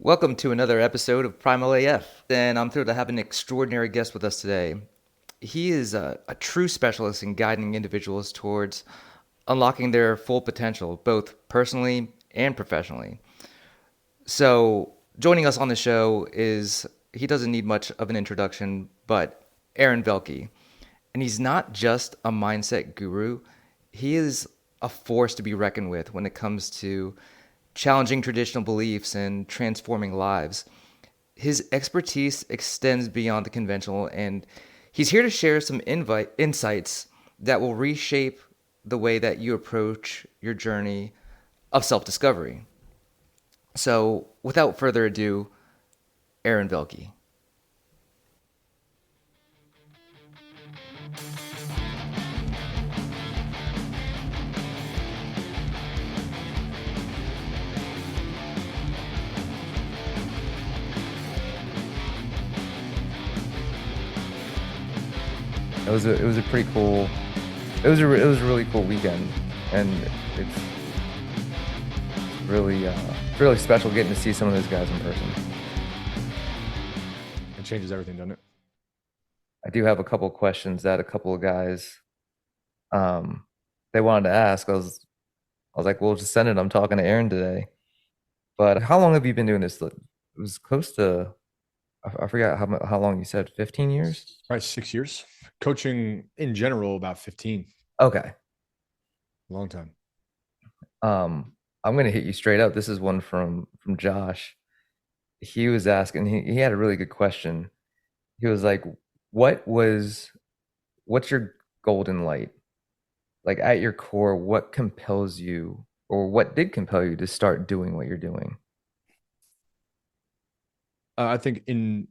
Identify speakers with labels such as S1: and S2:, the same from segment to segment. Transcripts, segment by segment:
S1: Welcome to another episode of Primal AF, and I'm thrilled to have an extraordinary guest with us today. He is a true specialist in guiding individuals towards unlocking their full potential, both personally and professionally. So, joining us on the show is, he doesn't need much of an introduction, but Aaron Velky. And he's not just a mindset guru, he is a force to be reckoned with when it comes to challenging traditional beliefs and transforming lives. His expertise extends beyond the conventional, and he's here to share some insights that will reshape the way that you approach your journey of self discovery. So, without further ado, Aaron Velky. It was a pretty cool. It was a really cool weekend, and it's really special getting to see some of those guys in person.
S2: It changes everything, doesn't it?
S1: I do have a couple of questions that a couple of guys um they wanted to ask. I was like, well, just send it. I'm talking to Aaron today. But how long have you been doing this? It was close to, I forgot how long you said, 15 years?
S2: Right, 6 years. Coaching in general, about 15.
S1: Okay.
S2: Long time.
S1: I'm gonna hit you straight up. This is one from Josh. He was asking, he had a really good question. He was like, what was what's your golden light? Like at your core, what compels you, or what did compel you to start doing what you're doing?
S2: I think in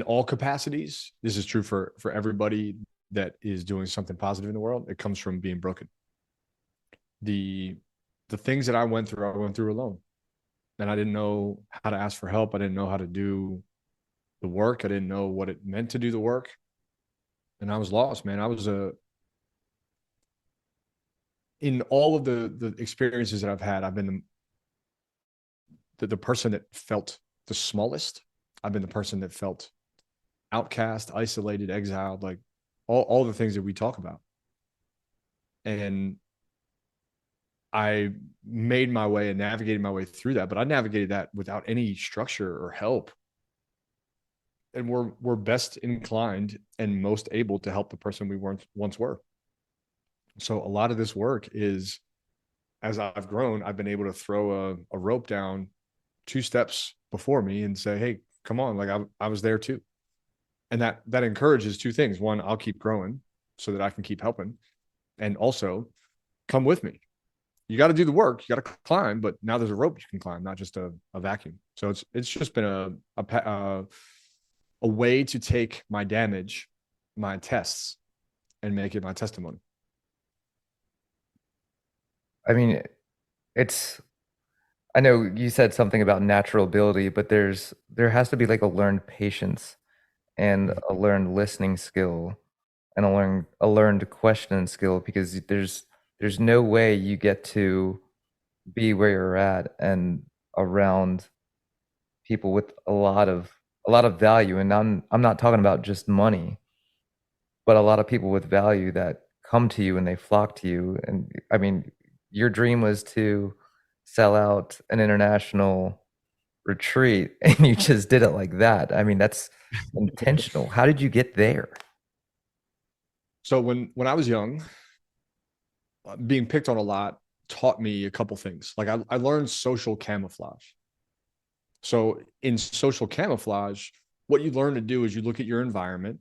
S2: all capacities, this is true for everybody that is doing something positive in the world. It comes from being broken. The the things that I went through alone, and I didn't know how to ask for help. I didn't know how to do the work. I didn't know what it meant to do the work, and I was lost, man. I was a in all of the experiences that I've had, I've been the person that felt the smallest. I've been the person that felt outcast, isolated, exiled, like all the things that we talk about. And I made my way and navigated my way through that, but I navigated that without any structure or help. And we're best inclined and most able to help the person we weren't once were. So a lot of this work is, as I've grown, I've been able to throw a rope down 2 steps before me and say, hey, come on, like I was there too. And that encourages two things. One, I'll keep growing so that I can keep helping. And also come with me. You got to do the work, you got to climb, but now there's a rope you can climb, not just a vacuum. So it's just been a way to take my damage, my tests, and make it my testimony.
S1: I mean, it's I know you said something about natural ability, but there has to be like a learned patience and a learned listening skill and a learned questioning skill, because there's no way you get to be where you're at and around people with a lot of value. And I'm not talking about just money, but a lot of people with value that come to you and they flock to you. And I mean, your dream was to sell out an international retreat and you just did it like that. I mean, that's intentional. How did you get there?
S2: So when I was young, being picked on a lot taught me a couple things. Like I learned social camouflage. So in social camouflage, what you learn to do is you look at your environment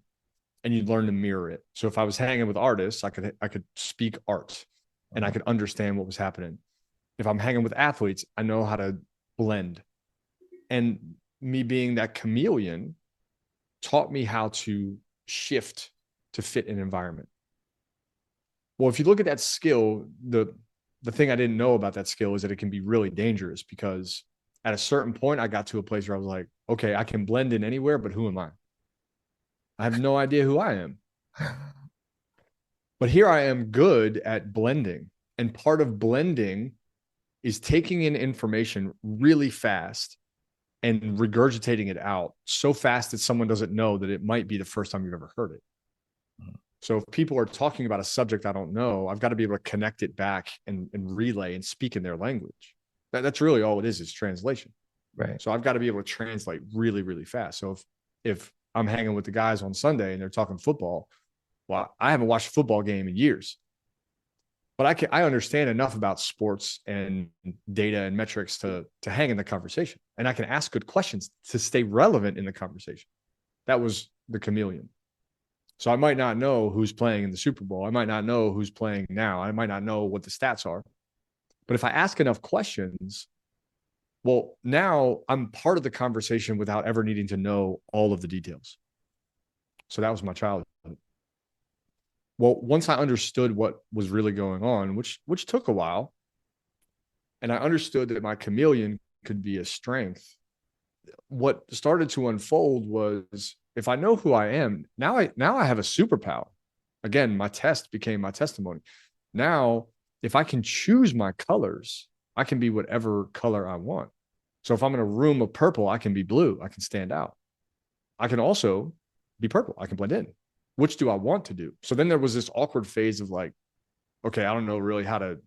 S2: and you learn to mirror it. So if I was hanging with artists, I could speak art and I could understand what was happening. If I'm hanging with athletes, I know how to blend. And me being that chameleon taught me how to shift to fit an environment. Well, if you look at that skill, the thing I didn't know about that skill is that it can be really dangerous, because at a certain point I got to a place where I was like, okay, I can blend in anywhere, but who am I? I have no idea who I am. But here I am good at blending. And part of blending is taking in information really fast and regurgitating it out so fast that someone doesn't know that it might be the first time you've ever heard it. So if people are talking about a subject I don't know, I've got to be able to connect it back and relay and speak in their language. That's really all it is translation.
S1: Right.
S2: So I've got to be able to translate really, really fast. So if I'm hanging with the guys on Sunday and they're talking football, well, I haven't watched a football game in years, but I understand enough about sports and data and metrics to hang in the conversation, and I can ask good questions to stay relevant in the conversation. That was the chameleon. So I might not know who's playing in the Super Bowl. I might not know who's playing now. I might not know what the stats are. But if I ask enough questions, well, now I'm part of the conversation without ever needing to know all of the details. So that was my childhood. Well, once I understood what was really going on, which took a while, and I understood that my chameleon could be a strength, what started to unfold was, if I know who I am, now I have a superpower. Again, my test became my testimony. Now, if I can choose my colors, I can be whatever color I want. So if I'm in a room of purple, I can be blue. I can stand out. I can also be purple. I can blend in. Which do I want to do? So then there was this awkward phase of like, okay, I don't know really how to,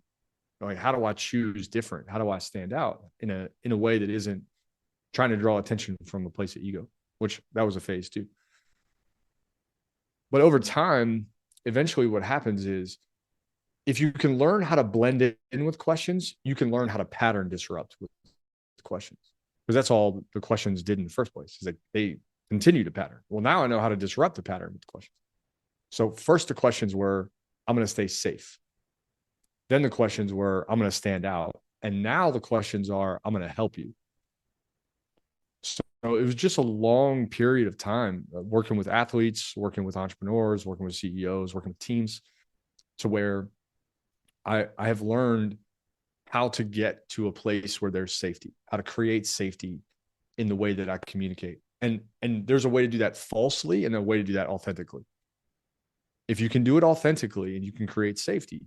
S2: like, how do I choose different? How do I stand out in a way that isn't trying to draw attention from a place of ego, which that was a phase too. But over time, eventually what happens is, if you can learn how to blend it in with questions, you can learn how to pattern disrupt with questions. Because that's all the questions did in the first place, is like they continue to pattern. Well, now I know how to disrupt the pattern with the questions. So first the questions were, I'm going to stay safe. Then the questions were, I'm going to stand out. And now the questions are, I'm going to help you. So it was just a long period of time working with athletes, working with entrepreneurs, working with CEOs, working with teams, to where I have learned how to get to a place where there's safety, how to create safety in the way that I communicate. And there's a way to do that falsely and a way to do that authentically. If you can do it authentically and you can create safety,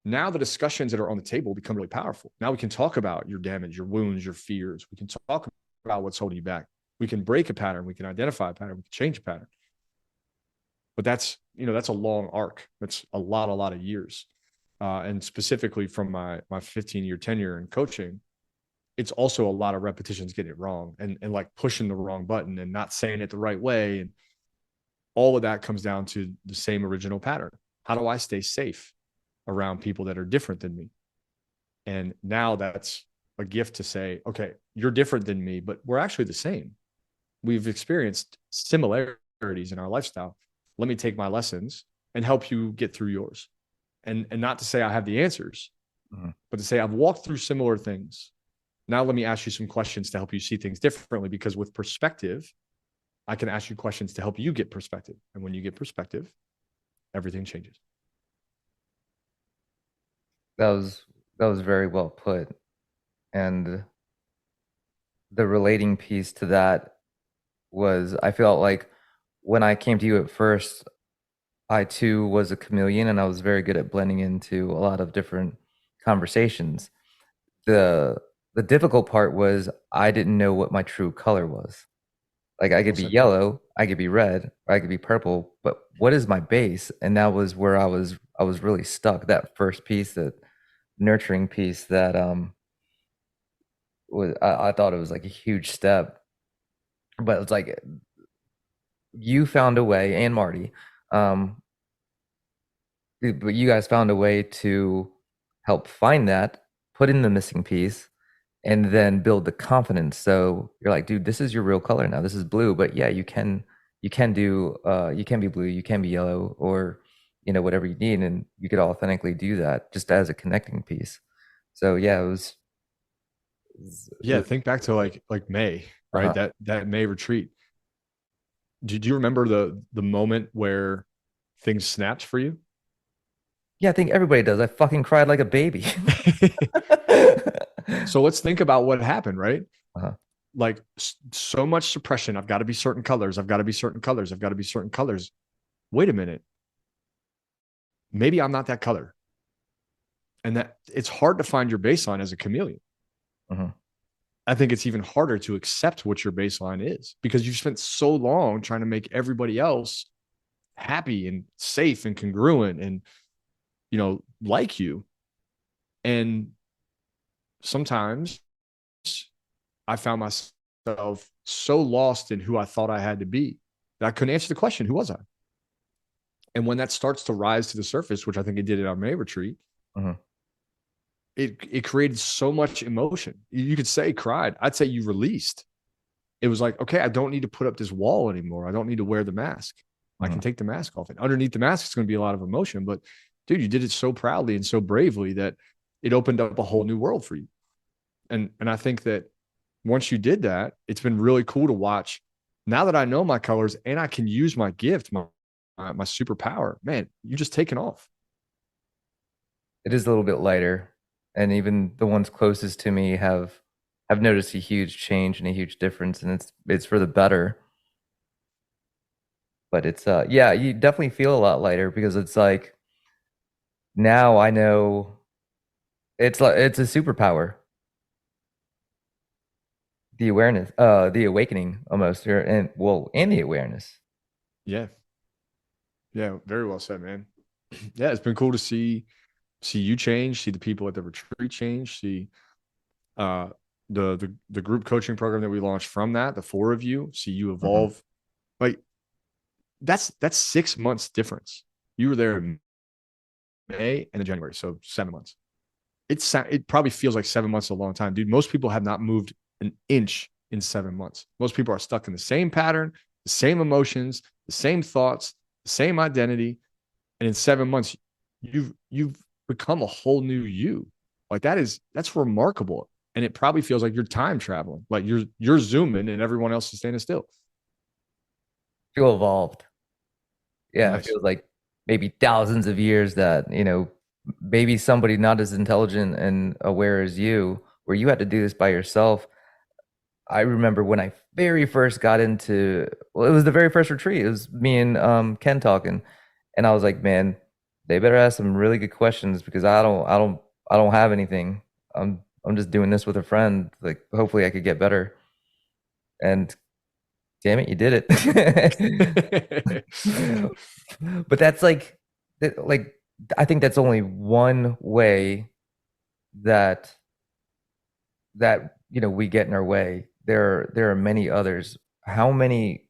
S2: now the discussions that are on the table become really powerful. Now we can talk about your damage, your wounds, your fears. We can talk about what's holding you back. We can break a pattern. We can identify a pattern. We can change a pattern. But that's a long arc. That's a lot of years. And specifically from my 15-year tenure in coaching, it's also a lot of repetitions getting it wrong and like pushing the wrong button and not saying it the right way. And all of that comes down to the same original pattern. How do I stay safe around people that are different than me? And now that's a gift to say, okay, you're different than me, but we're actually the same. We've experienced similarities in our lifestyle. Let me take my lessons and help you get through yours. And not to say I have the answers, but to say I've walked through similar things. Now let me ask you some questions to help you see things differently, because with perspective, I can ask you questions to help you get perspective. And when you get perspective, everything changes.
S1: That was very well put. And the relating piece to that was, I felt like when I came to you at first, I too was a chameleon and I was very good at blending into a lot of different conversations. The difficult part was I didn't know what my true color was. Like I could be yellow, I could be red, or I could be purple, but what is my base? And that was where I was really stuck. That first piece, that nurturing piece, that was, I thought it was like a huge step. But it's like you found a way, and Marty, um, but you guys found a way to help find that, put in the missing piece, and then build the confidence. So you're like, dude, this is your real color now. This is blue, but yeah, you can do you can be blue, you can be yellow, or whatever you need, and you could authentically do that just as a connecting piece. So yeah,
S2: Yeah, think back to like May, right?
S1: uh-huh.
S2: That May retreat. Did you remember the moment where things snapped for you?
S1: Yeah, I think everybody does. I fucking cried like a baby.
S2: So let's think about what happened, right?
S1: Uh-huh.
S2: Like so much suppression. I've got to be certain colors. I've got to be certain colors. I've got to be certain colors. Wait a minute. Maybe I'm not that color. And that it's hard to find your baseline as a chameleon.
S1: Uh-huh.
S2: I think it's even harder to accept what your baseline is because you've spent so long trying to make everybody else happy and safe and congruent and, like you. And sometimes I found myself so lost in who I thought I had to be that I couldn't answer the question, who was I? And when that starts to rise to the surface, which I think it did at our May retreat,
S1: Mhm.
S2: it created so much emotion. You could say cried. I'd say you released. It was like, okay, I don't need to put up this wall anymore. I don't need to wear the mask. I can
S1: Mhm.
S2: take the mask off. And underneath the mask, it's going to be a lot of emotion. But dude, you did it so proudly and so bravely that it opened up a whole new world for you. And I think that once you did that, it's been really cool to watch. Now that I know my colors and I can use my gift, my superpower, man, you just taken off.
S1: It is a little bit lighter, and even the ones closest to me have noticed a huge change and a huge difference, and it's for the better. But it's yeah, you definitely feel a lot lighter because it's like now I know it's a superpower. The awareness, the awakening almost, and the awareness.
S2: Yeah. Yeah. Very well said, man. Yeah. It's been cool to see you change, see the people at the retreat change, see uh the group coaching program that we launched from that, the four of you, see you
S1: Mhm.
S2: evolve. Like that's 6 months difference. You were there in May and in January, so 7 months. It probably feels like 7 months is a long time, dude. Most people have not moved an inch in 7 months. Most people are stuck in the same pattern, the same emotions, the same thoughts, the same identity, and in 7 months, you've become a whole new you. Like that's remarkable, and it probably feels like you're time traveling, like you're zooming and everyone else is standing still.
S1: Feel evolved. Yeah, it
S2: Nice.
S1: feels like maybe thousands of years that, maybe somebody not as intelligent and aware as you, where you had to do this by yourself. I remember when I very first got into, well, it was the very first retreat. It was me and Ken talking, and I was like, man, they better ask some really good questions because I don't have anything. I'm just doing this with a friend. Like, hopefully, I could get better. And damn it, you did it. But that's like I think that's only one way that we get in our way. There are many others. How many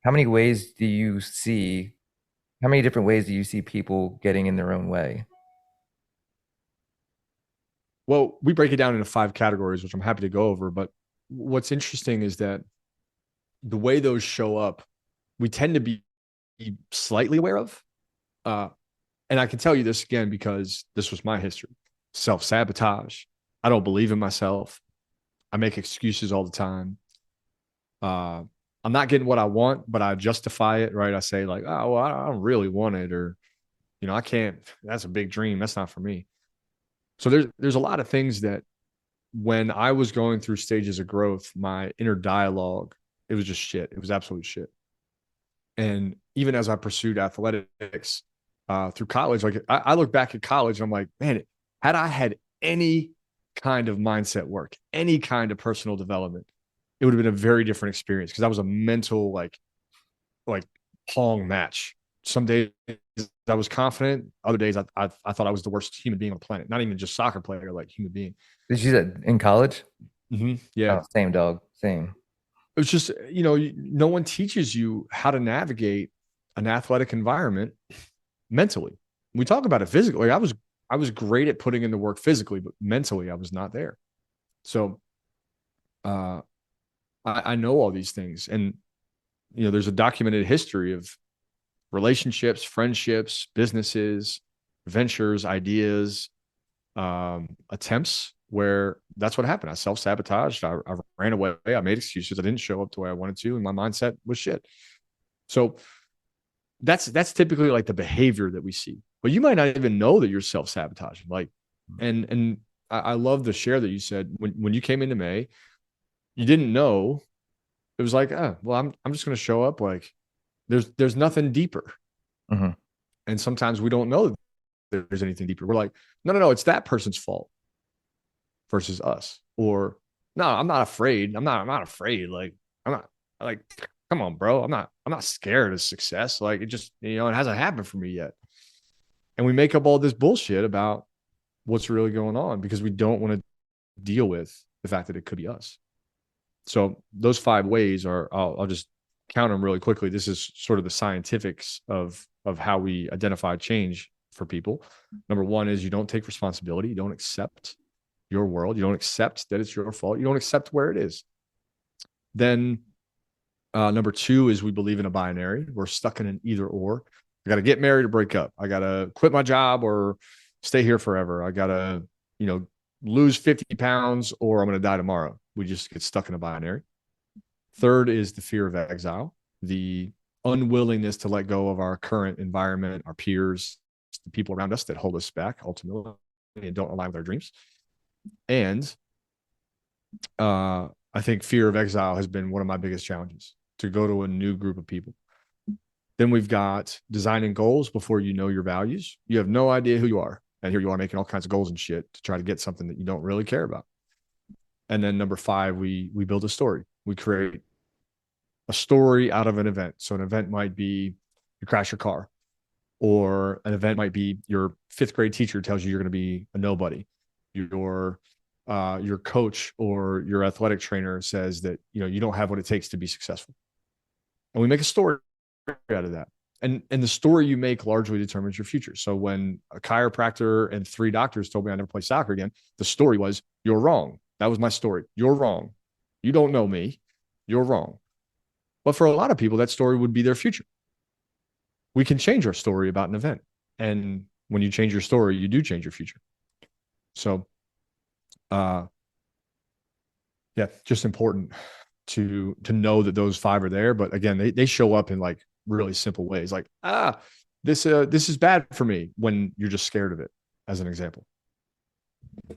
S1: ways do you see how many different ways do you see people getting in their own way?
S2: Well, we break it down into 5 categories, which I'm happy to go over. But what's interesting is that the way those show up, we tend to be slightly aware of. Uh, and I can tell you this again because this was my history. Self-sabotage. I don't believe in myself. I make excuses all the time. Uh, I'm not getting what I want, but I justify it, right? I say like, oh, well, I don't really want it, or I can't. That's a big dream. That's not for me. So there's a lot of things that when I was going through stages of growth, my inner dialogue, it was just shit. It was absolute shit. And even as I pursued athletics through college, like I look back at college and I'm like, man, had I had any kind of mindset work, any kind of personal development, it would have been a very different experience because I was a mental like pong match. Some days I was confident, other days I thought I was the worst human being on the planet. Not even just soccer player, like human being.
S1: Did you say in college?
S2: Yeah,
S1: Oh, same dog, same.
S2: it was just no one teaches you how to navigate an athletic environment mentally. We talk about it physically. I was great at putting in the work physically, but mentally I was not there. So uh, I know all these things, and there's a documented history of relationships, friendships, businesses, ventures, ideas, attempts where that's what happened. I self-sabotaged. I ran away. I made excuses. I didn't show up the way I wanted to, and my mindset was shit. So that's typically like the behavior that we see. But you might not even know that you're self-sabotaging. Like, and I love the share that you said when you came into May, you didn't know. It was like, oh, well, I'm just gonna show up like there's nothing deeper.
S1: Hmm.
S2: And sometimes we don't know that there's anything deeper. We're like, no, it's that person's fault versus us. Or No, I'm not afraid. I'm not afraid. Like, I'm not like, come on, bro. I'm not scared of success. Like, it just, it hasn't happened for me yet. And we make up all this bullshit about what's really going on because we don't want to deal with the fact that it could be us. So those 5 ways are, I'll just count them really quickly. This is sort of the scientifics of how we identify change for people. Number 1 is you don't take responsibility. You don't accept your world. You don't accept that it's your fault. You don't accept where it is. Then number 2 is we believe in a binary. We're stuck in an either or. I got to get married or break up. I got to quit my job or stay here forever. I got to, lose 50 pounds or I'm going to die tomorrow. We just get stuck in a binary. Third is the fear of exile, the unwillingness to let go of our current environment, our peers, the people around us that hold us back ultimately and don't align with our dreams. And I think fear of exile has been one of my biggest challenges, to go to a new group of people. Then we've got designing goals before you know your values. You have no idea who you are. And here you are making all kinds of goals and shit to try to get something that you don't really care about. And then number 5, we build a story. We create a story out of an event. So an event might be you crash your car, or an event might be your 5th grade teacher tells you you're going to be a nobody. Your coach or your athletic trainer says that you don't have what it takes to be successful. And we make a story out of that. And the story you make largely determines your future. So when a chiropractor and 3 doctors told me I never play soccer again, the story was, you're wrong. That was my story. You're wrong. You don't know me. You're wrong. But for a lot of people, that story would be their future. We can change our story about an event. And when you change your story, you do change your future. So, just important to know that those 5 are there. But again, they show up in like really simple ways. Like, this is bad for me, when you're just scared of it, as an example.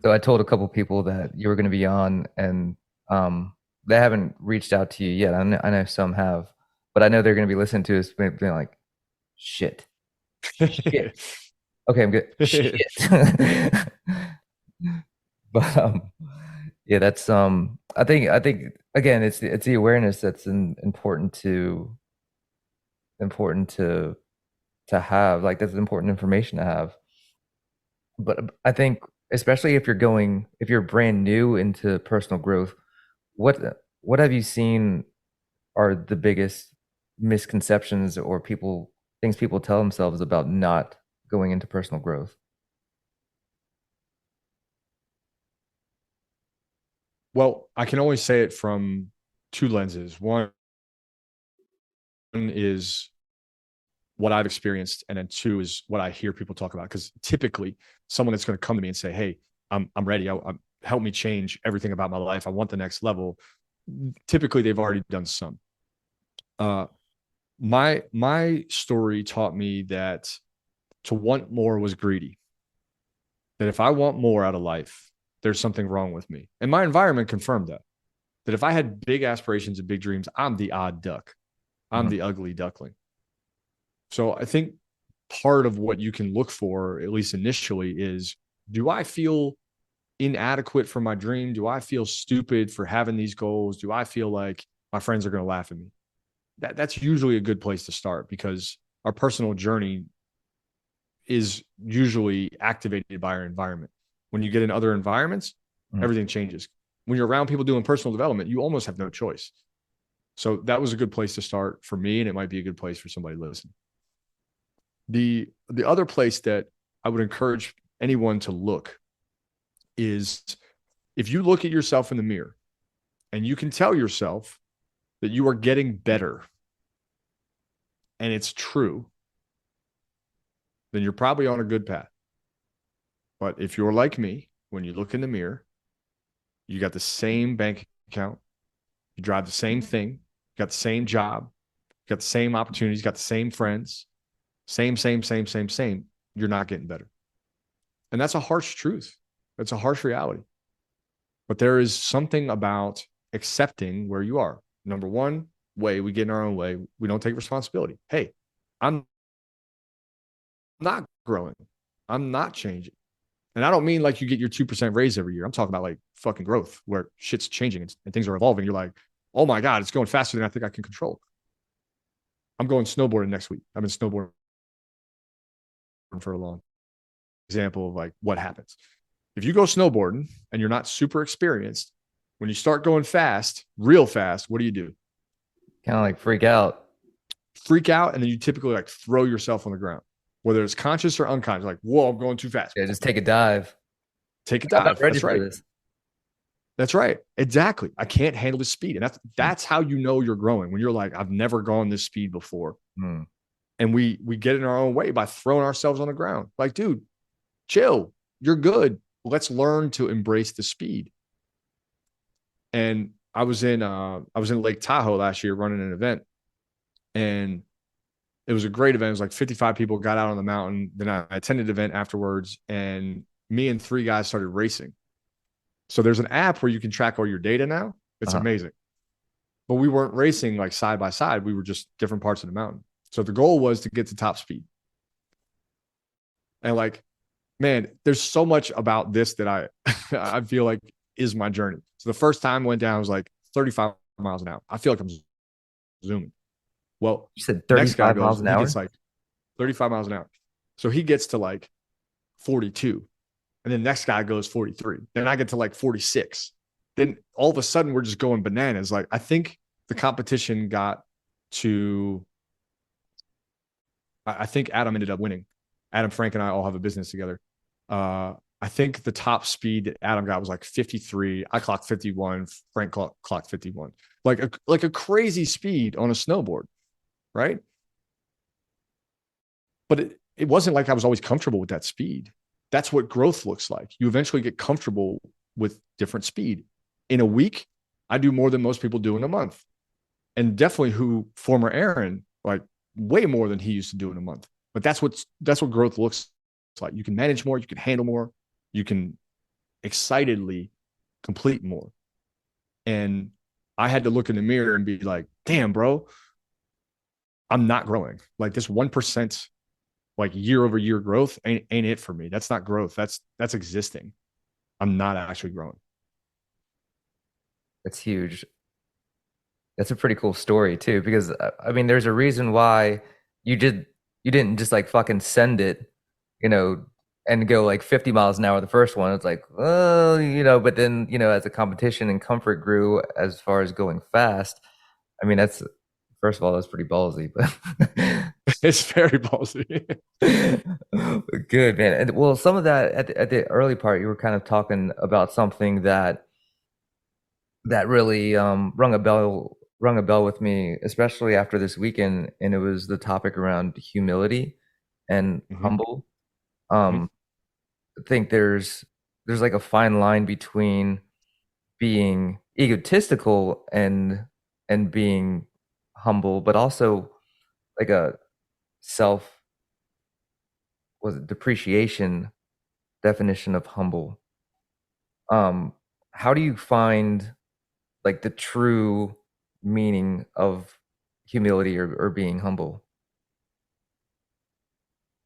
S1: So I told a couple people that you were going to be on, and they haven't reached out to you yet. I know some have, but I know they're going to be listening to us being like, shit. Shit. Okay, I'm good. Shit. But yeah, that's I think again, it's the awareness that's important to have. Like, that's important information to have. But I think, especially if you're brand new into personal growth, what have you seen are the biggest misconceptions or things people tell themselves about not going into personal growth?
S2: Well, I can only say it from 2 lenses. One is what I've experienced, and then 2 is what I hear people talk about. Because typically, someone that's going to come to me and say, "Hey, I'm ready. Help me change everything about my life. I want the next level." Typically, they've already done some. My story taught me that to want more was greedy. That if I want more out of life, there's something wrong with me. And my environment confirmed that. That if I had big aspirations and big dreams, I'm the odd duck. I'm the ugly duckling. So I think part of what you can look for, at least initially, is, do I feel inadequate for my dream? Do I feel stupid for having these goals? Do I feel like my friends are going to laugh at me? That's usually a good place to start, because our personal journey is usually activated by our environment. When you get in other environments, everything changes. When you're around people doing personal development, you almost have no choice. So that was a good place to start for me, and it might be a good place for somebody listening. The other place that I would encourage anyone to look is, if you look at yourself in the mirror and you can tell yourself that you are getting better, and it's true, then you're probably on a good path. But if you're like me, when you look in the mirror, you got the same bank account, you drive the same thing, you got the same job, you got the same opportunities, you got the same friends, same, you're not getting better. And that's a harsh truth. That's a harsh reality. But there is something about accepting where you are. Number 1 way we get in our own way, we don't take responsibility. Hey, I'm not growing. I'm not changing. And I don't mean like you get your 2% raise every year. I'm talking about like fucking growth where shit's changing and things are evolving. You're like, oh my God, it's going faster than I think I can control. I'm going snowboarding next week. I've been snowboarding for a long example of like what happens. If you go snowboarding and you're not super experienced, when you start going fast, real fast, what do?
S1: Kind of like freak out.
S2: Freak out, and then you typically like throw yourself on the ground, whether it's conscious or unconscious. Like, whoa, I'm going too fast.
S1: Yeah, just take a dive.
S2: Take a
S1: I'm not
S2: dive.
S1: ready
S2: That's
S1: for
S2: right.
S1: this.
S2: That's right. Exactly. I can't handle the speed. And that's how you know you're growing. When you're like, I've never gone this speed before.
S1: Hmm.
S2: And we get in our own way by throwing ourselves on the ground. Like, dude, chill. You're good. Let's learn to embrace the speed. And I was in Lake Tahoe last year running an event, and it was a great event. It was like 55 people got out on the mountain. Then I attended the event afterwards, and me and 3 guys started racing. So there's an app where you can track all your data now. It's amazing. But we weren't racing like side by side. We were just different parts of the mountain. So the goal was to get to top speed. And like, man, there's so much about this that I feel like is my journey. So the first time I went down, I was like 35 miles an hour. I feel like I'm zooming. Well,
S1: You said
S2: next guy
S1: 35 miles
S2: goes,
S1: an
S2: he
S1: hour?
S2: gets like 35 miles an hour. So he gets to like 42. And then next guy goes 43. Then I get to like 46. Then all of a sudden we're just going bananas. Like I think the competition got to, I think Adam ended up winning. Adam, Frank, and I all have a business together. I think the top speed that Adam got was like 53. I clocked 51. Frank clocked 51. Like a crazy speed on a snowboard, right? But it wasn't like I was always comfortable with that speed. That's what growth looks like. You eventually get comfortable with different speed. In a week, I do more than most people do in a month. And definitely who former Aaron, like way more than he used to do in a month. But that's what growth looks like. You can manage more, you can handle more, you can excitedly complete more. And I had to look in the mirror and be like, damn, bro, I'm not growing. Like this 1% like year over year growth ain't it for me. That's not growth. That's existing. I'm not actually growing.
S1: That's huge. That's a pretty cool story too, because I mean, there's a reason why you did you didn't just like fucking send it, you know, and go like 50 miles an hour the first one. It's like, well, but then, as the competition and comfort grew as far as going fast, I mean, that's first of all, that's pretty ballsy, but
S2: It's very ballsy.
S1: good, man. And well, some of that at the early part, you were kind of talking about something that really rung a bell with me, especially after this weekend, and it was the topic around humility and
S2: Mm-hmm.
S1: humble.
S2: Mm-hmm.
S1: I think there's like a fine line between being egotistical and being humble, but also like a self was it depreciation definition of humble. Um, how do you find like the true meaning of humility or being humble?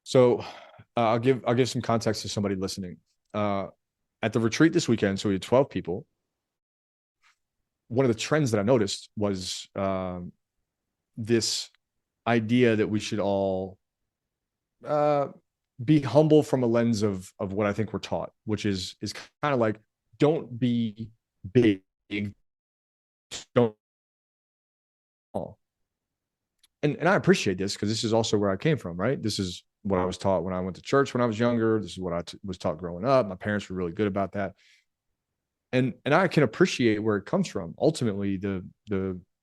S2: So I'll give some context to somebody listening. Uh, at the retreat this weekend, so we had 12 people. One of the trends that I noticed was this idea that we should all uh, be humble from a lens of what I think we're taught, which is kind of like don't be big, don't small. And I appreciate this because this is also where I came from, right? This is what I was taught when I went to church when I was younger. This is what I was taught growing up. My parents were really good about that, and I can appreciate where it comes from. Ultimately, the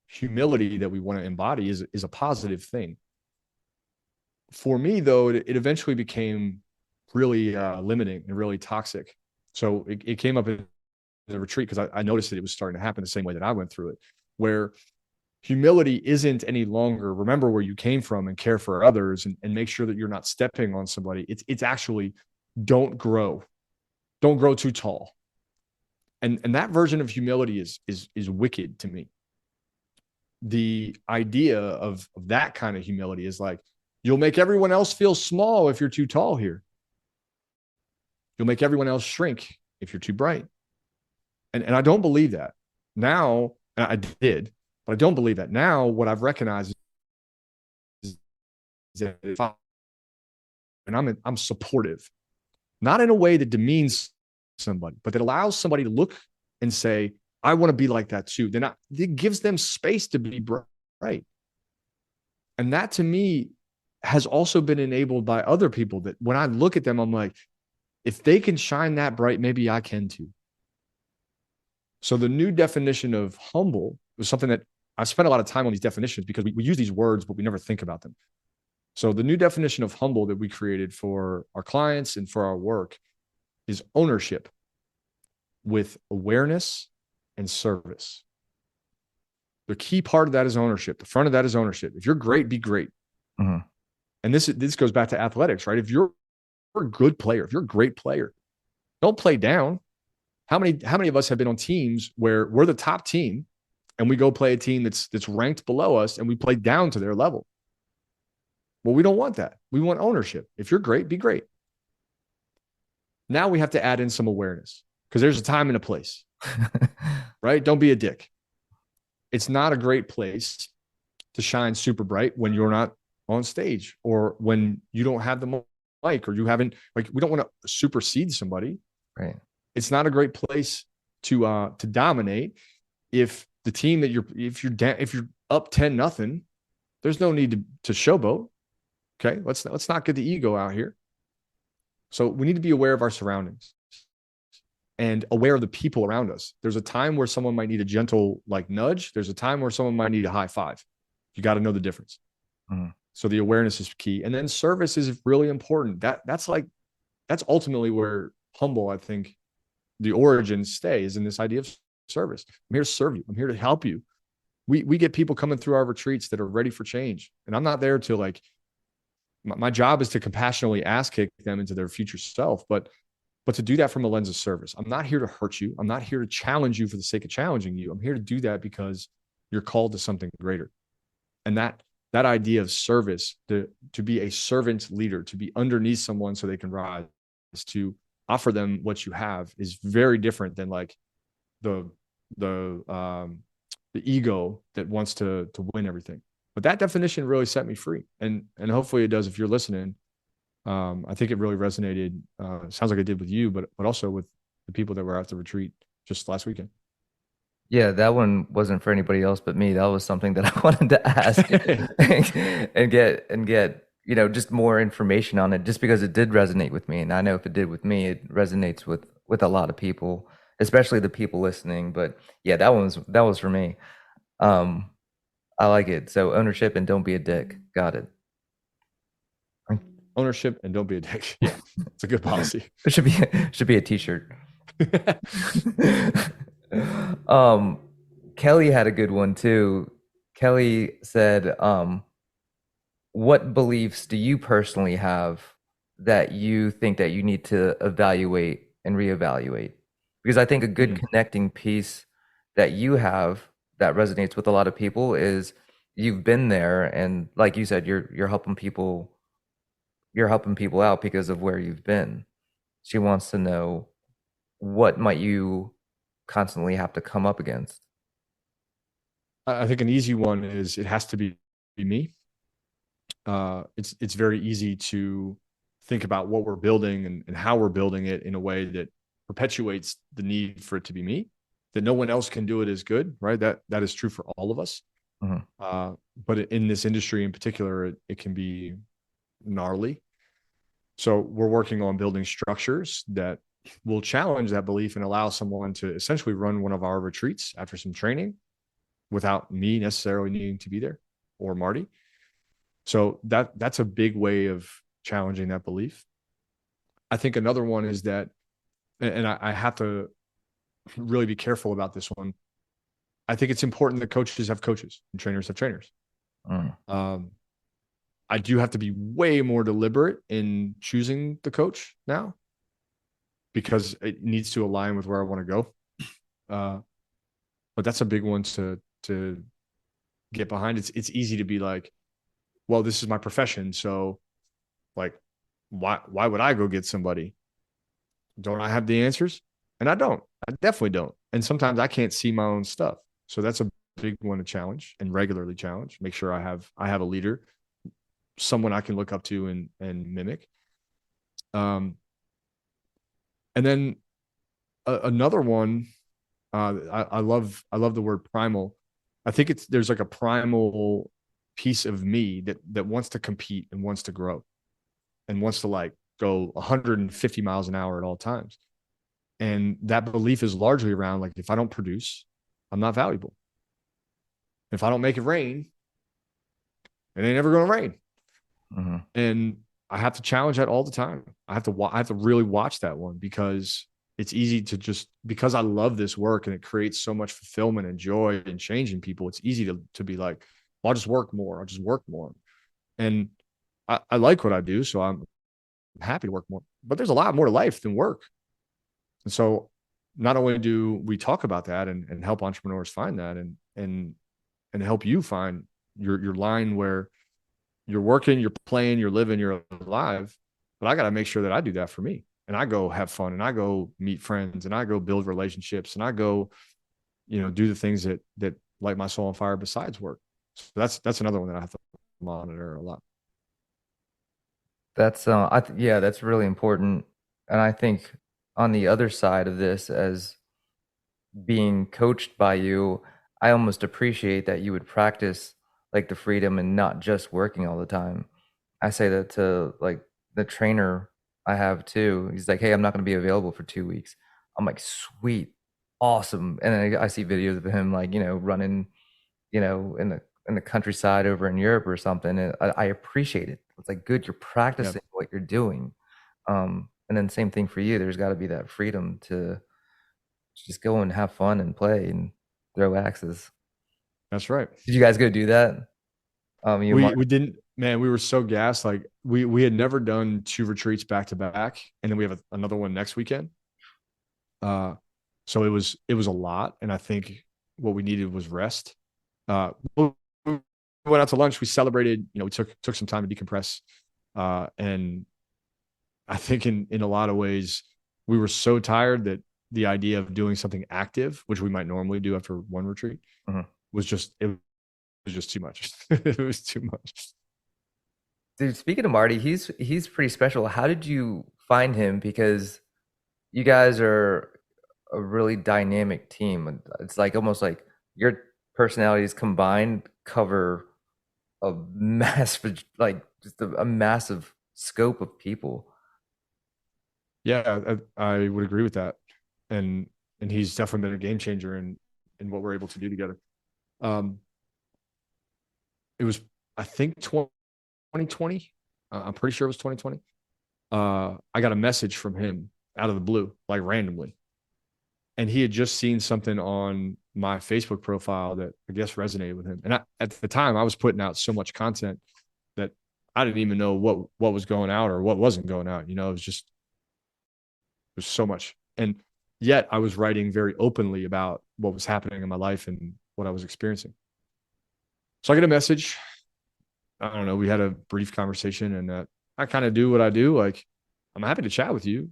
S2: humility that we want to embody is a positive thing. For me, though, it eventually became really limiting and really toxic. So it came up in the retreat because I noticed that it was starting to happen the same way that I went through it, where humility isn't any longer remember where you came from and care for others and make sure that you're not stepping on somebody. It's actually don't grow too tall. And that version of humility is wicked to me. The idea of that kind of humility is like you'll make everyone else feel small if you're too tall here. You'll make everyone else shrink if you're too bright. And I don't believe that. Now, I did, but I don't believe that. Now, what I've recognized is that if I'm supportive, not in a way that demeans somebody, but that allows somebody to look and say, I want to be like that too. Then it gives them space to be bright. And that to me has also been enabled by other people that when I look at them, I'm like, if they can shine that bright, maybe I can too. So the new definition of humble was something that I've spent a lot of time on these definitions because we use these words, but we never think about them. So the new definition of humble that we created for our clients and for our work is ownership with awareness and service. The key part of that is ownership. The front of that is ownership. If you're great, be great.
S1: Mm-hmm.
S2: And this goes back to athletics, right? If you're a good player, if you're a great player, don't play down. How many of us have been on teams where we're the top team and we go play a team that's ranked below us and we play down to their level? Well, we don't want that. We want ownership. If you're great, be great. Now we have to add in some awareness because there's a time and a place, right? Don't be a dick. It's not a great place to shine super bright when you're not on stage or when you don't have the mic or you haven't, like, we don't want to supersede somebody.
S1: Right.
S2: It's not a great place to dominate if the team that if you're up 10-0, there's no need to showboat. Okay. Let's not get the ego out here. So we need to be aware of our surroundings and aware of the people around us. There's a time where someone might need a gentle like nudge. There's a time where someone might need a high five. You got to know the difference. Mm-hmm. So the awareness is key. And then service is really important. That's ultimately where humble, I think, the origins stay is in this idea of service. I'm here to serve you. I'm here to help you. We get people coming through our retreats that are ready for change. And I'm not there to like, my job is to compassionately ass kick them into their future self, but to do that from a lens of service. I'm not here to hurt you. I'm not here to challenge you for the sake of challenging you. I'm here to do that because you're called to something greater. And that idea of service, to be a servant leader, to be underneath someone so they can rise, to offer them what you have, is very different than like the ego that wants to win everything. But that definition really set me free, and hopefully it does if you're listening. I think it really resonated. Sounds like it did with you, but also with the people that were at the retreat just last weekend.
S1: Yeah, that one wasn't for anybody else but me. That was something that I wanted to ask and get just more information on it, just because it did resonate with me. And I know if it did with me, it resonates with a lot of people, especially the people listening. But yeah, that was for me. I like it. So ownership and don't be a dick. Got it.
S2: Ownership and don't be a dick. Yeah, it's a good policy.
S1: It should be a t-shirt. Kelly had a good one too. Kelly said, what beliefs do you personally have that you think that you need to evaluate and reevaluate? Because I think a good connecting piece that you have that resonates with a lot of people is you've been there, and like you said, you're helping people out because of where you've been. She wants to know, what might you constantly have to come up against?
S2: I think an easy one is it has to be me. It's very easy to think about what we're building and how we're building it in a way that perpetuates the need for it to be me, that no one else can do it as good, right? That is true for all of us. Mm-hmm. But in this industry in particular, it can be gnarly. So we're working on building structures that will challenge that belief and allow someone to essentially run one of our retreats after some training without me necessarily needing to be there, or Marty. So that's a big way of challenging that belief. I think another one is that, and I have to really be careful about this one. I think it's important that coaches have coaches and trainers have trainers. I do have to be way more deliberate in choosing the coach now, because it needs to align with where I want to go. But that's a big one to get behind. It's easy to be like, well, this is my profession, so like, why would I go get somebody? Don't I have the answers? And I don't. I definitely don't. And sometimes I can't see my own stuff. So that's a big one to challenge and regularly challenge. Make sure I have a leader, someone I can look up to and mimic. Um, and then another one, I love the word primal. I think there's like a primal piece of me that wants to compete and wants to grow and wants to like go 150 miles an hour at all times. And that belief is largely around like, if I don't produce, I'm not valuable. If I don't make it rain, it ain't ever going to rain.
S1: Hmm.
S2: And I have to challenge that all the time. I have to really watch that one, because it's easy to just, because I love this work and it creates so much fulfillment and joy and change in people. It's easy to be like, well, I'll just work more. I'll just work more. And I like what I do. So I'm happy to work more, but there's a lot more to life than work. And so not only do we talk about that and help entrepreneurs find that and help you find your line where you're working, you're playing, you're living, you're alive, but I got to make sure that I do that for me. And I go have fun and I go meet friends and I go build relationships and I go, do the things that light my soul on fire besides work. So that's another one that I have to monitor a lot.
S1: That's yeah, that's really important. And I think on the other side of this, as being coached by you, I almost appreciate that you would practice like the freedom and not just working all the time. I say that to like the trainer I have too. He's like, "Hey, I'm not going to be available for 2 weeks." I'm like, "Sweet, awesome." And then I see videos of him like running, in the countryside over in Europe or something. And I appreciate it. It's like, good, you're
S2: Yeah,
S1: practicing what you're doing. And then same thing for you. There's got to be that freedom to just go and have fun and play and throw axes.
S2: that's right.
S1: Did you guys go do that? You and
S2: We
S1: Mark?
S2: we didn't, man, we were so gassed. Like we had never done two retreats back to back. And then we have another one next weekend. Uh so it was a lot. And I think what we needed was rest. We went out to lunch, we celebrated, we took some time to decompress. And I think in a lot of ways, we were so tired that the idea of doing something active, which we might normally do after one retreat,
S1: Mhm.
S2: was just too much. It was too much.
S1: Dude, speaking of Marty, he's pretty special. How did you find him? Because you guys are a really dynamic team. It's like almost like your personalities combined cover a massive, like just a massive scope of people.
S2: Yeah, I would agree with that. And he's definitely been a game changer in what we're able to do together. Um, it was, I think, 2020. I'm pretty sure it was 2020. I got a message from him out of the blue, like randomly. And he had just seen something on my Facebook profile that I guess resonated with him. And at the time, I was putting out so much content that I didn't even know what was going out or what wasn't going out. It was just, there's so much. And yet I was writing very openly about what was happening in my life and what I was experiencing. So I get a message. I don't know. We had a brief conversation, and I kind of do what I do. Like, I'm happy to chat with you,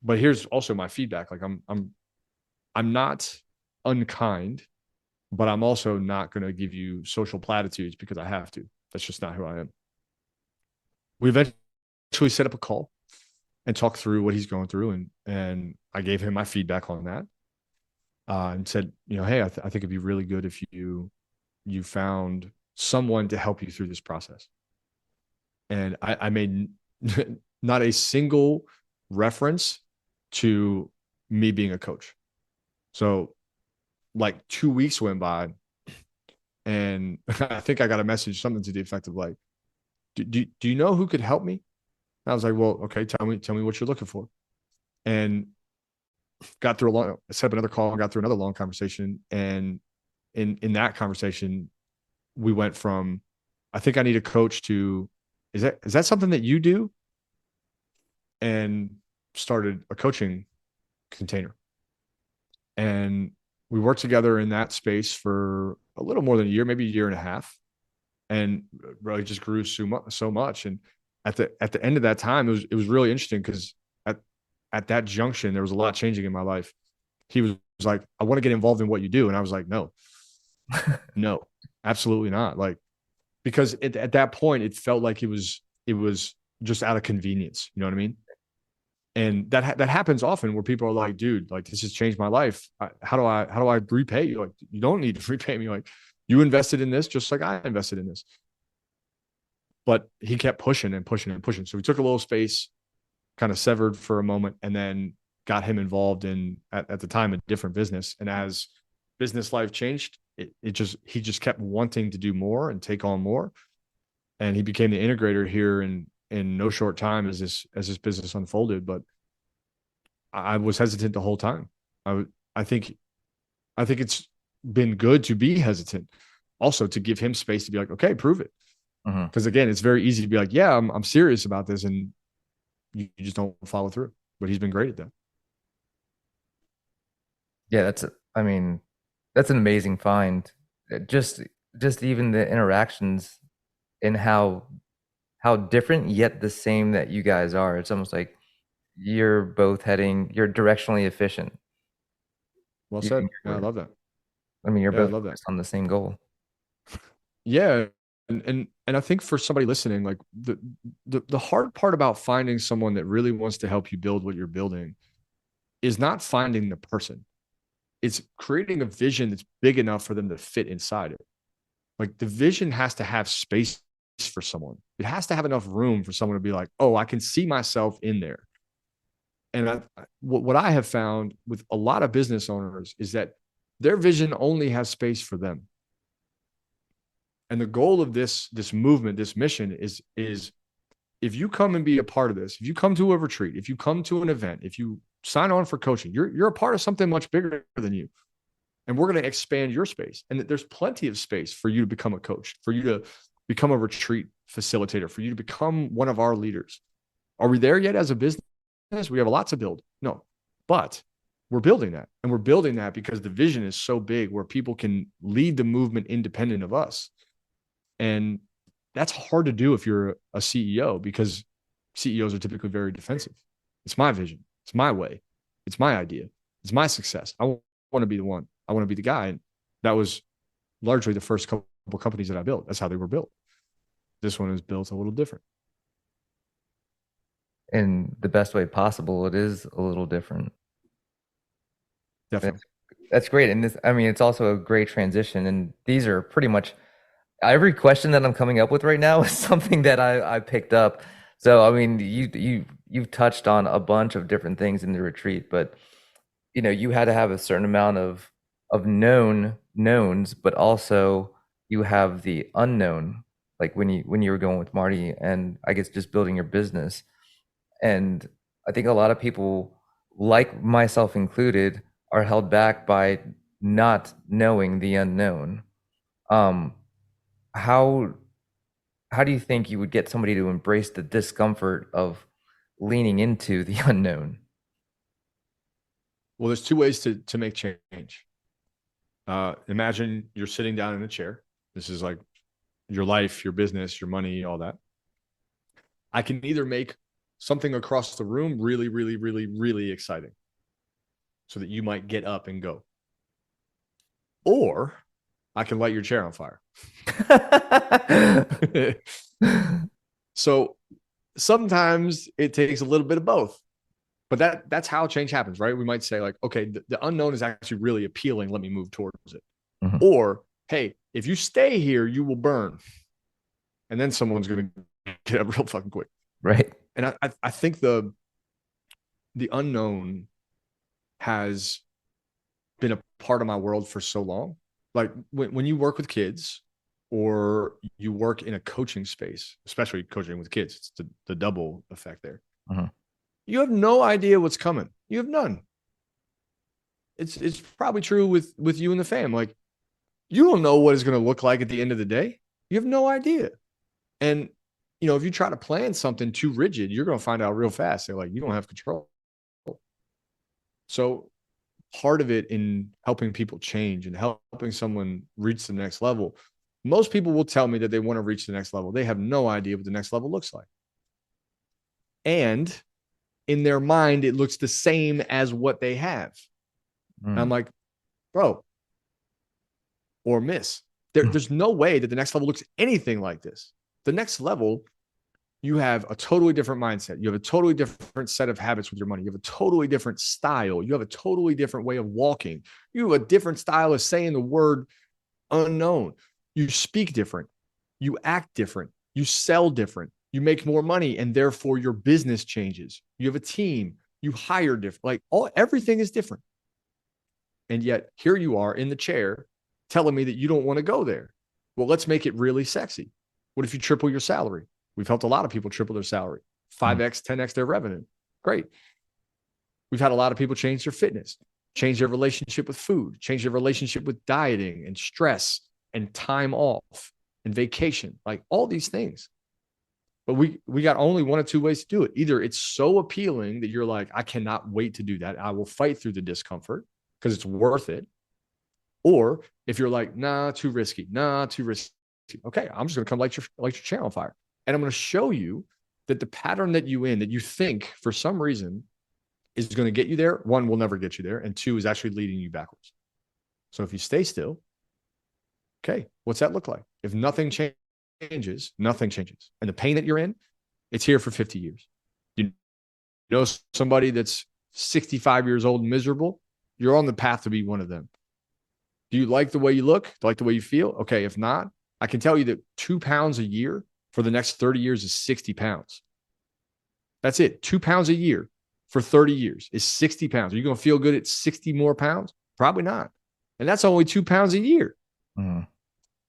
S2: but here's also my feedback. Like, I'm not unkind, but I'm also not going to give you social platitudes because I have to. That's just not who I am. We eventually set up a call and talked through what he's going through, and I gave him my feedback on that, and said, hey, I think it'd be really good if you found someone to help you through this process. And I made not a single reference to me being a coach. So like 2 weeks went by, and I think I got a message, something to the effect of like, do you know who could help me? And I was like, well, okay, tell me what you're looking for. And got through set up another call, got through another long conversation. And in that conversation, we went from, I think I need a coach, to, is that something that you do? And started a coaching container. And we worked together in that space for a little more than a year, maybe a year and a half, and really just grew so much. And at the end of that time, it was really interesting because at that junction, there was a lot changing in my life. He was like, I want to get involved in what you do. And I was like, no, no, absolutely not. Like, because at that point, it felt like it was just out of convenience. You know what I mean? And that happens often where people are like, dude, like this has changed my life. How do I repay you? Like, you don't need to repay me. Like, you invested in this just like I invested in this. But he kept pushing and pushing and pushing. So we took a little space, kind of severed for a moment, and then got him involved in at the time a different business. And as business life changed, he just kept wanting to do more and take on more. And he became the integrator here in no short time as this business unfolded. But I was hesitant the whole time. I think it's been good to be hesitant, also to give him space to be like, okay, prove it.
S1: Mhm.
S2: Because again, it's very easy to be like, yeah, I'm serious about this, and you just don't follow through. But he's been great at that.
S1: Yeah, I mean, that's an amazing find. Just even the interactions and how different yet the same that you guys are. It's almost like you're directionally efficient.
S2: Well
S1: Using
S2: said.
S1: your
S2: Yeah, I
S1: word.
S2: love that.
S1: I mean, you're
S2: Yeah, I
S1: both
S2: love that.
S1: focused on the same goal.
S2: Yeah, and I think for somebody listening, like the hard part about finding someone that really wants to help you build what you're building is not finding the person. It's creating a vision that's big enough for them to fit inside it. Like, the vision has to have space for someone. It has to have enough room for someone to be like, oh, I can see myself in there. And what I have found with a lot of business owners is that their vision only has space for them. And the goal of this movement, this mission is if you come and be a part of this, if you come to a retreat, if you come to an event, if you sign on for coaching, you're a part of something much bigger than you. And we're going to expand your space. And there's plenty of space for you to become a coach, for you to become a retreat facilitator, for you to become one of our leaders. Are we there yet as a business? We have a lot to build. No, but we're building that. And we're building that because the vision is so big where people can lead the movement independent of us. And that's hard to do if you're a CEO, because CEOs are typically very defensive. It's my vision. It's my way. It's my idea. It's my success. I want to be the one. I want to be the guy. And that was largely the first couple companies that I built. That's how they were built. This one is built a little different.
S1: In the best way possible, it is a little different.
S2: Definitely.
S1: That's that's great. And this, I mean, it's also a great transition. And these are pretty much every question that I'm coming up with right now is something that I picked up. So I mean, you've touched on a bunch of different things in the retreat, but you had to have a certain amount of knowns, but also you have the unknown, like when you were going with Marty, and I guess just building your business. And I think a lot of people, like myself included, are held back by not knowing the unknown. Um, how how do you think you would get somebody to embrace the discomfort of leaning into the unknown?
S2: Well, there's two ways to make change. Imagine you're sitting down in a chair. This is like your life, your business, your money, all that. I can either make something across the room really, really, really, really exciting so that you might get up and go, or I can light your chair on fire. So sometimes it takes a little bit of both, but that's how change happens, right? We might say like, okay, the unknown is actually really appealing. Let me move towards it.
S1: Mhm.
S2: Or, hey, if you stay here, you will burn. And then someone's going to get up real fucking quick.
S1: Right.
S2: And I think the unknown has been a part of my world for so long. Like when you work with kids or you work in a coaching space, especially coaching with kids, it's the double effect there.
S1: Mhm.
S2: You have no idea what's coming. You have none. It's probably true with you and the fam. Like, you don't know what it's going to look like at the end of the day. You have no idea. And if you try to plan something too rigid, you're going to find out real fast. They're like, you don't have control. So part of it in helping people change and helping someone reach the next level, most people will tell me that they want to reach the next level. They have no idea what the next level looks like. And in their mind, it looks the same as what they have. And I'm like, bro, or miss. There's no way that the next level looks anything like this. The next level, you have a totally different mindset. You have a totally different set of habits with your money. You have a totally different style. You have a totally different way of walking. You have a different style of saying the word unknown. You speak different. You act different. You sell different. You make more money, and therefore your business changes. You have a team. You hire different. Like everything is different. And yet here you are in the chair telling me that you don't want to go there. Well, let's make it really sexy. What if you triple your salary? We've helped a lot of people triple their salary, 5x, 10x their revenue. Great. We've had a lot of people change their fitness, change their relationship with food, change their relationship with dieting and stress and time off and vacation, like all these things. But we got only one or two ways to do it. Either it's so appealing that you're like, I cannot wait to do that. I will fight through the discomfort because it's worth it. Or if you're like, nah, too risky, okay, I'm just going to come light your channel on fire. And I'm going to show you that the pattern that you think for some reason is going to get you there. One, will never get you there. And two, is actually leading you backwards. So if you stay still, okay, what's that look like? If nothing changes, nothing changes. And the pain that you're in, it's here for 50 years. You know somebody that's 65 years old and miserable? You're on the path to be one of them. Do you like the way you look? Do you like the way you feel? Okay, if not, I can tell you that 2 pounds a year for the next 30 years is 60 pounds. That's it. 2 pounds a year for 30 years is 60 pounds. Are you going to feel good at 60 more pounds? Probably not. And that's only 2 pounds a year. Mm-hmm.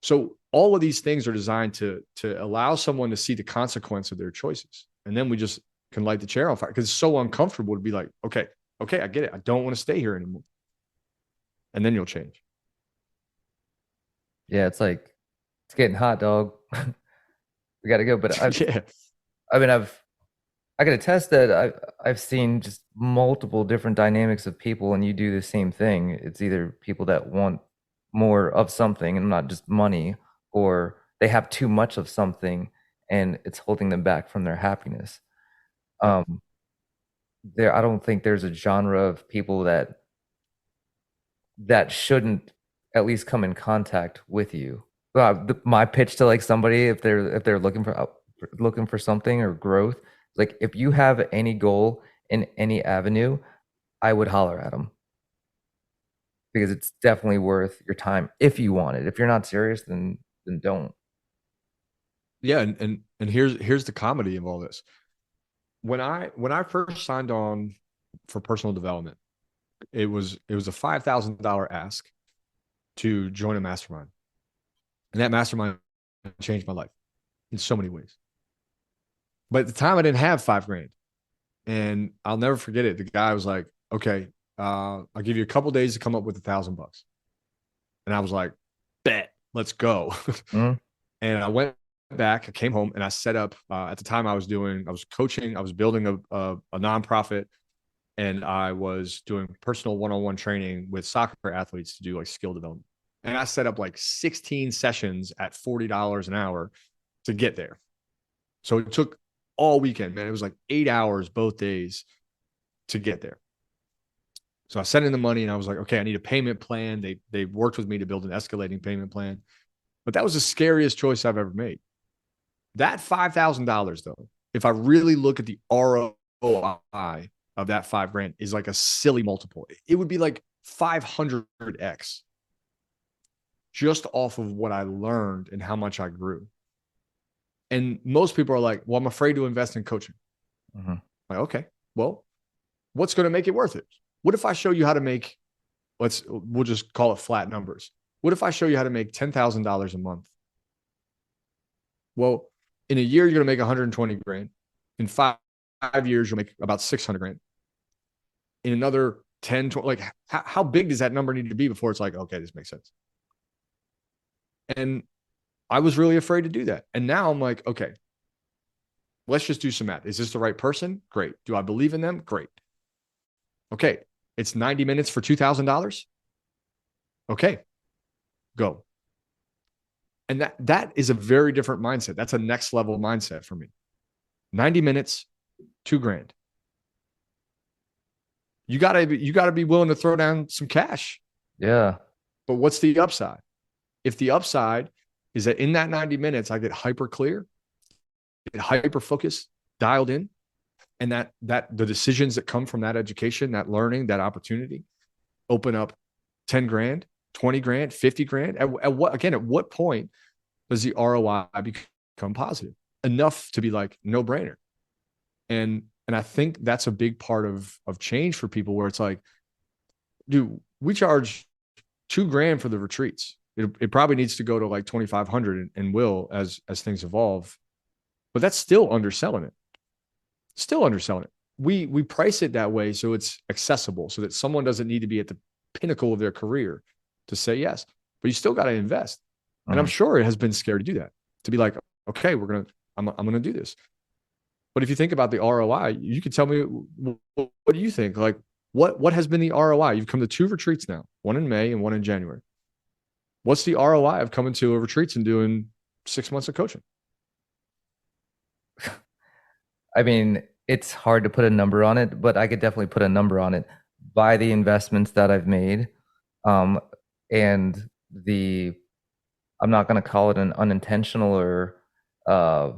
S2: So all of these things are designed to allow someone to see the consequence of their choices. And then we just can light the chair on fire because it's so uncomfortable to be like, okay, I get it. I don't want to stay here anymore. And then you'll change.
S1: Yeah, it's like, it's getting hot, dog. We got to go. But I can attest that I've seen just multiple different dynamics of people, and you do the same thing. It's either people that want more of something and not just money, or they have too much of something and it's holding them back from their happiness. I don't think there's a genre of people that shouldn't at least come in contact with you. My pitch to like somebody, if they're looking for something or growth, like if you have any goal in any avenue, I would holler at them because it's definitely worth your time if you want it. If you're not serious, then don't.
S2: Yeah, and here's the comedy of all this. When I first signed on for personal development, it was a $5,000 ask to join a mastermind. And that mastermind changed my life in so many ways. But at the time I didn't have $5,000. And I'll never forget it. The guy was like, okay, I'll give you a couple days to come up with $1,000. And I was like, bet, let's go. Mm-hmm. And I went back, I came home and I set up, at the time I was coaching, I was building a nonprofit, and I was doing personal one-on-one training with soccer athletes to do like skill development. And I set up like 16 sessions at $40 an hour to get there. So it took all weekend, man. It was like 8 hours both days to get there. So I sent in the money and I was like, okay, I need a payment plan. They worked with me to build an escalating payment plan. But that was the scariest choice I've ever made. That $5,000 though, if I really look at the ROI of that $5,000, is like a silly multiple. It would be like 500x just off of what I learned and how much I grew. And most people are like, well, I'm afraid to invest in coaching. Mm-hmm. Like, okay, well, what's going to make it worth it? What if I show you how to make, we'll just call it flat numbers. What if I show you how to make $10,000 a month? Well, in a year, you're going to make 120 grand. In 5 years, you'll make about 600 grand. In another 10, 20, like how big does that number need to be before it's like, okay, this makes sense? And I was really afraid to do that. And now I'm like, okay, let's just do some math. Is this the right person? Great. Do I believe in them? Great. Okay. It's 90 minutes for $2,000. Okay, go. And that is a very different mindset. That's a next level mindset for me. 90 minutes, $2,000. You gotta be willing to throw down some cash.
S1: Yeah.
S2: But what's the upside? If the upside is that in that 90 minutes I get hyper clear, get hyper focused, dialed in, and that the decisions that come from that education, that learning, that opportunity open up 10 grand, 20 grand, 50 grand. At what point does the ROI become positive enough to be like no brainer? And I think that's a big part of change for people, where it's like, dude, we charge 2 grand for the retreats. It probably needs to go to like 2,500 and will as things evolve, but that's still underselling it. Still underselling it. We price it that way so it's accessible, so that someone doesn't need to be at the pinnacle of their career to say yes. But you still got to invest. And I'm
S1: Mhm.
S2: sure it has been scary to do that. To be like, okay, I'm gonna do this. But if you think about the ROI, you could tell me, what do you think? Like, what has been the ROI? You've come to 2 retreats now, one in May and one in January. What's the ROI of coming to a retreats and doing 6 months of coaching?
S1: I mean, it's hard to put a number on it, but I could definitely put a number on it by the investments that I've made. Um, and the, I'm not going to call it an unintentional or uh,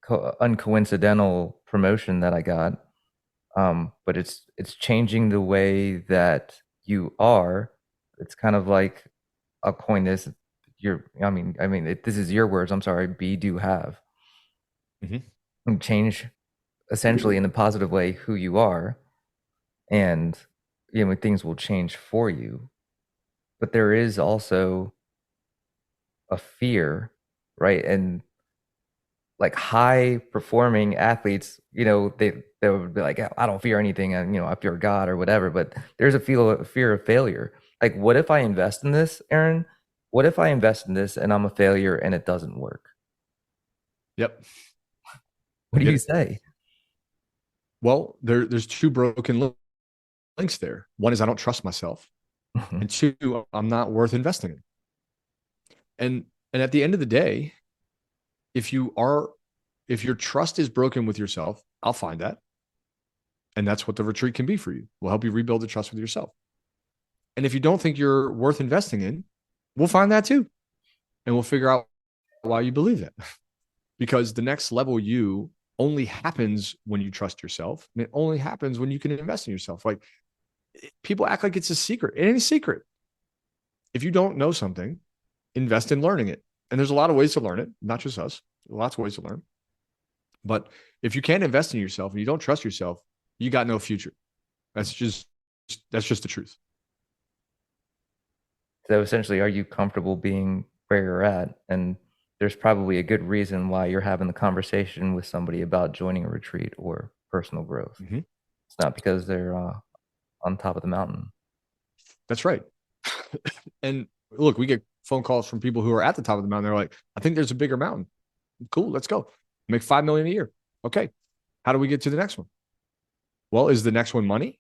S1: uncoincidental promotion that I got. But it's changing the way that you are. It's kind of like, I'll coin this. This is your words. I'm sorry. Be, do, have.
S2: Mm-hmm.
S1: And change essentially in a positive way who you are, and things will change for you. But there is also a fear, right? And like high performing athletes, they would be like, I don't fear anything, and I fear God or whatever. But there's a fear of failure. Like, what if I invest in this, Aaron? What if I invest in this and I'm a failure and it doesn't work?
S2: Yep.
S1: What
S2: I
S1: do
S2: get
S1: you
S2: it.
S1: say?
S2: Well, there's two broken links there. One is I don't trust myself,
S1: Mhm.
S2: and two, I'm not worth investing in. And at the end of the day, if you are if your trust is broken with yourself, I'll find that. And that's what the retreat can be for you. We'll help you rebuild the trust with yourself. And if you don't think you're worth investing in, we'll find that too. And we'll figure out why you believe that. Because the next level you only happens when you trust yourself. And it only happens when you can invest in yourself. Like, people act like it's a secret. It ain't a secret. If you don't know something, invest in learning it. And there's a lot of ways to learn it, not just us. Lots of ways to learn. But if you can't invest in yourself and you don't trust yourself, you got no future. That's just the truth.
S1: So essentially, are you comfortable being where you're at? And there's probably a good reason why you're having the conversation with somebody about joining a retreat or personal growth.
S2: Mm-hmm.
S1: It's not because they're on top of the mountain.
S2: That's right. And look, we get phone calls from people who are at the top of the mountain. They're like, I think there's a bigger mountain. Cool, let's go. Make 5 million a year. Okay. How do we get to the next one? Well, is the next one money?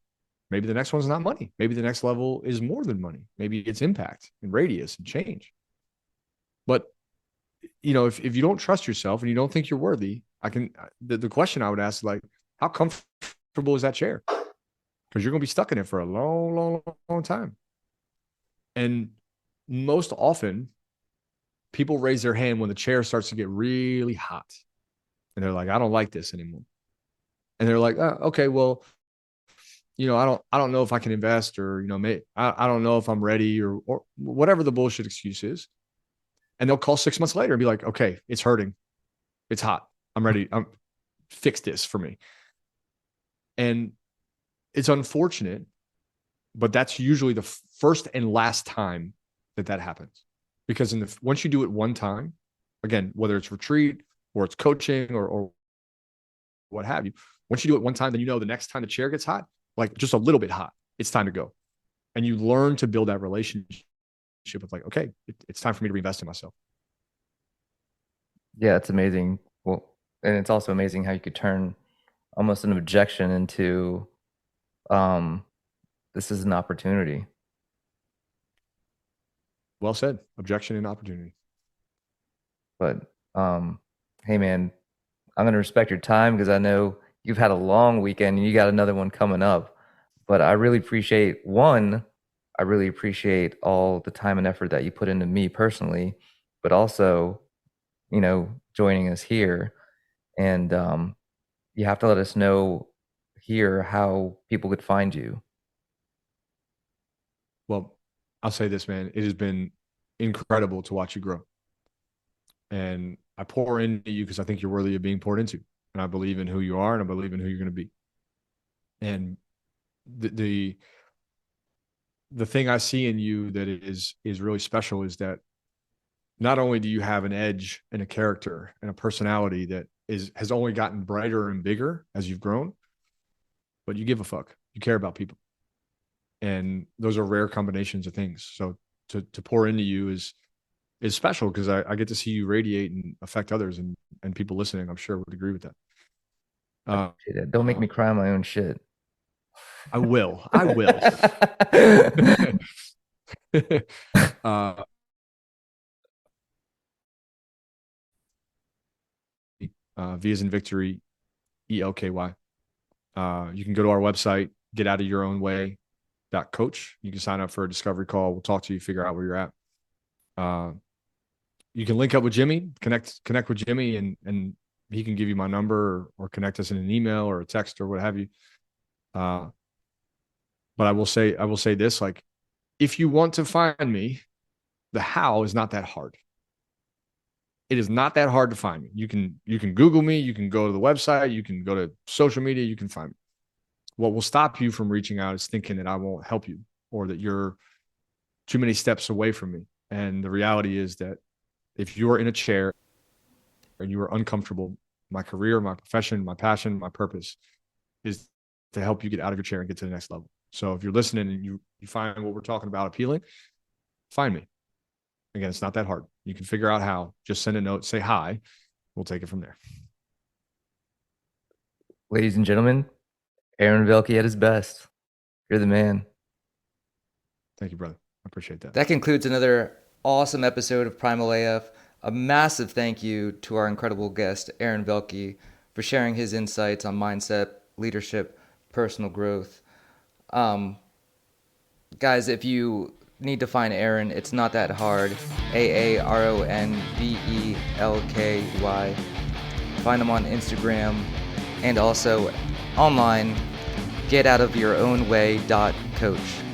S2: Maybe the next one's not money. Maybe the next level is more than money. Maybe it's impact and radius and change. But if you don't trust yourself and you don't think you're worthy, the question I would ask is like, how comfortable is that chair? Because you're gonna be stuck in it for a long, long, long time. And most often, people raise their hand when the chair starts to get really hot, and they're like, I don't like this anymore. And they're like, oh, okay, well, I don't know if I can invest, or I don't know if I'm ready, or whatever the bullshit excuse is. And they'll call 6 months later and be like, okay, it's hurting, it's hot, I'm ready, fix this for me. And it's unfortunate, but that's usually the first and last time that happens. Because once you do it one time, again, whether it's retreat or it's coaching or what have you, once you do it one time, then the next time the chair gets hot, like just a little bit hot, it's time to go. And you learn to build that relationship with like, okay, it's time for me to reinvest in myself.
S1: Yeah, it's amazing. Well, and it's also amazing how you could turn almost an objection into um, this is an opportunity.
S2: Well said. Objection and opportunity.
S1: But hey, man, I'm gonna respect your time because I know you've had a long weekend and you got another one coming up. But I really appreciate all the time and effort that you put into me personally, but also, joining us here. And you have to let us know here how people could find you.
S2: Well, I'll say this, man. It has been incredible to watch you grow. And I pour into you because I think you're worthy of being poured into. And I believe in who you are and I believe in who you're going to be. And the thing I see in you that is really special is that not only do you have an edge and a character and a personality that has only gotten brighter and bigger as you've grown, but you give a fuck. You care about people. And those are rare combinations of things. So to pour into you is special because I get to see you radiate and affect others, and people listening, I'm sure, would agree with that.
S1: Don't make me cry on my own shit.
S2: I will. V as in victory, ELKY. You can go to our website, getoutofyourownway.coach. You can sign up for a discovery call. We'll talk to you, figure out where you're at. You can link up with Jimmy, connect with Jimmy, and he can give you my number or connect us in an email or a text or what have you. But I will say this, like, if you want to find me, the how is not that hard. It is not that hard to find me. You can Google me, you can go to the website, you can go to social media, you can find me. What will stop you from reaching out is thinking that I won't help you or that you're too many steps away from me. And the reality is that if you are in a chair and you are uncomfortable, my career, my profession, my passion, my purpose is to help you get out of your chair and get to the next level. So if you're listening and you find what we're talking about appealing, find me. Again, it's not that hard. You can figure out how. Just send a note, say hi. We'll take it from there.
S1: Ladies and gentlemen, Aaron Velky at his best. You're the man.
S2: Thank you, brother. I appreciate that.
S1: That concludes another awesome episode of Primal AF. A massive thank you to our incredible guest, Aaron Velky, for sharing his insights on mindset, leadership, personal growth. Guys, if you need to find Aaron, it's not that hard. AARONVELKY. Find him on Instagram and also online, getoutofyourownway.coach.